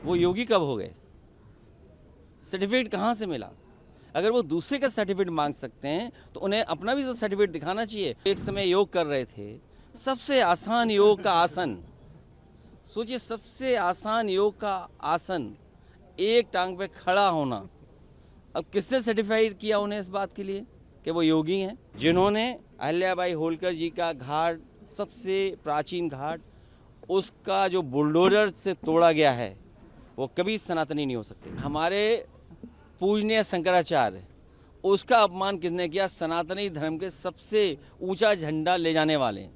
वो योगी कब हो गए? सर्टिफिकेट कहाँ से मिला? अगर वो दूसरे का सर्टिफिकेट मांग सकते हैं तो उन्हें अपना भी तो सर्टिफिकेट दिखाना चाहिए। एक समय योग कर रहे थे, सबसे आसान योग का आसन, सोचिए सबसे आसान योग का आसन, एक टांग पे खड़ा होना। अब किसने सर्टिफाइड किया उन्हें इस बात के लिए कि वो योगी हैं? जिन्होंने अहिल्याबाई होलकर जी का घाट, सबसे प्राचीन घाट, उसका जो बुलडोजर से तोड़ा गया है, वो कभी सनातनी नहीं हो सकते। हमारे पूजनीय शंकराचार्य, उसका अपमान किसने किया? सनातनी धर्म के सबसे ऊंचा झंडा ले जाने वाले,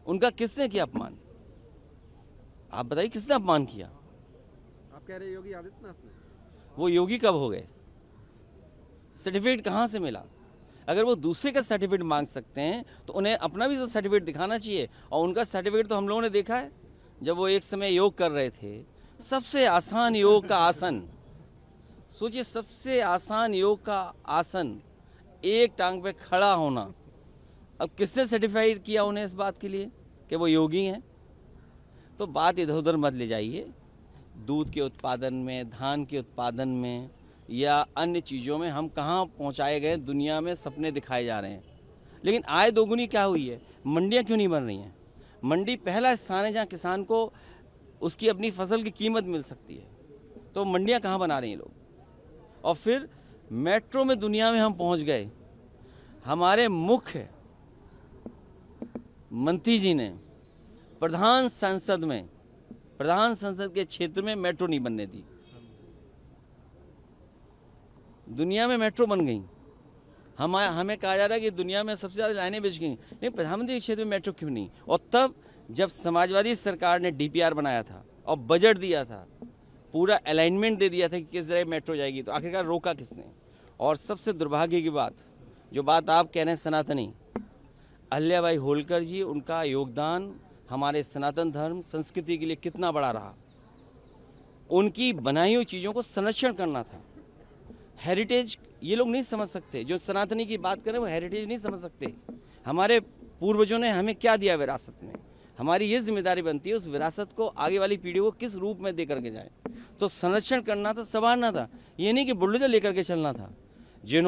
उनका किसने किया अपमान? आप बताइए किसने अपमान किया? आप कह रहे योगी आदित्यनाथ ने? वो योगी कब हो गए? सर्टिफिकेट कहाँ से मिला? अगर वो दूसरे का सर्टिफिकेट मांग सकते हैं तो उन्हें अपना भी तो सर्टिफिकेट दिखाना चाहिए। और उनका सर्टिफिकेट तो हम लोगों ने देखा है। जब वो एक समय योग कर रहे थे, सबसे आसान योग का आसन, सोचिए सबसे आसान योग का आसन, एक टांग पे खड़ा होना। अब किसने सर्टिफाइड किया उन्हें इस बात के लिए कि वो योगी हैं? तो बात इधर उधर मत ले जाइए। दूध के उत्पादन में, धान के उत्पादन में या अन्य चीज़ों में हम कहाँ पहुँचाए गए? दुनिया में सपने दिखाए जा रहे हैं, लेकिन आय दोगुनी क्या हुई है? मंडियाँ क्यों नहीं बन रही हैं? मंडी पहला स्थान है जहाँ किसान को उसकी अपनी फसल की कीमत मिल सकती है, तो मंडियाँ कहाँ बना रही हैं लोग? और फिर मेट्रो में दुनिया में हम पहुँच गए। हमारे मुख्य मंत्री जी ने प्रधान संसद के क्षेत्र में मेट्रो नहीं बनने दी। दुनिया में मेट्रो बन गई। हमें कहा जा रहा है कि दुनिया में सबसे ज़्यादा लाइनें बिछ गई, लेकिन प्रधानमंत्री के क्षेत्र में मेट्रो क्यों नहीं? और तब जब समाजवादी सरकार ने डीपीआर बनाया था और बजट दिया था, पूरा अलाइनमेंट दे दिया था कि किस तरह मेट्रो जाएगी, तो आखिरकार रोका किसने? और सबसे दुर्भाग्य की बात, जो बात आप कह रहे हैं सनातनी, अहिल्याबाई होलकर जी, उनका योगदान हमारे सनातन धर्म संस्कृति के लिए कितना बड़ा रहा। उनकी बनाई हुई चीज़ों को संरक्षण करना था। हेरिटेज ये लोग नहीं समझ सकते, जो सनातनी की बात करें वो हेरिटेज नहीं समझ सकते। हमारे पूर्वजों ने हमें क्या दिया विरासत में, हमारी ये जिम्मेदारी बनती है उस विरासत को आगे वाली पीढ़ी को किस रूप में दे करके जाए। तो संरक्षण करना था, संवारना था, ये नहीं कि बुलडोजर लेकर के चलना था। जिन्होंने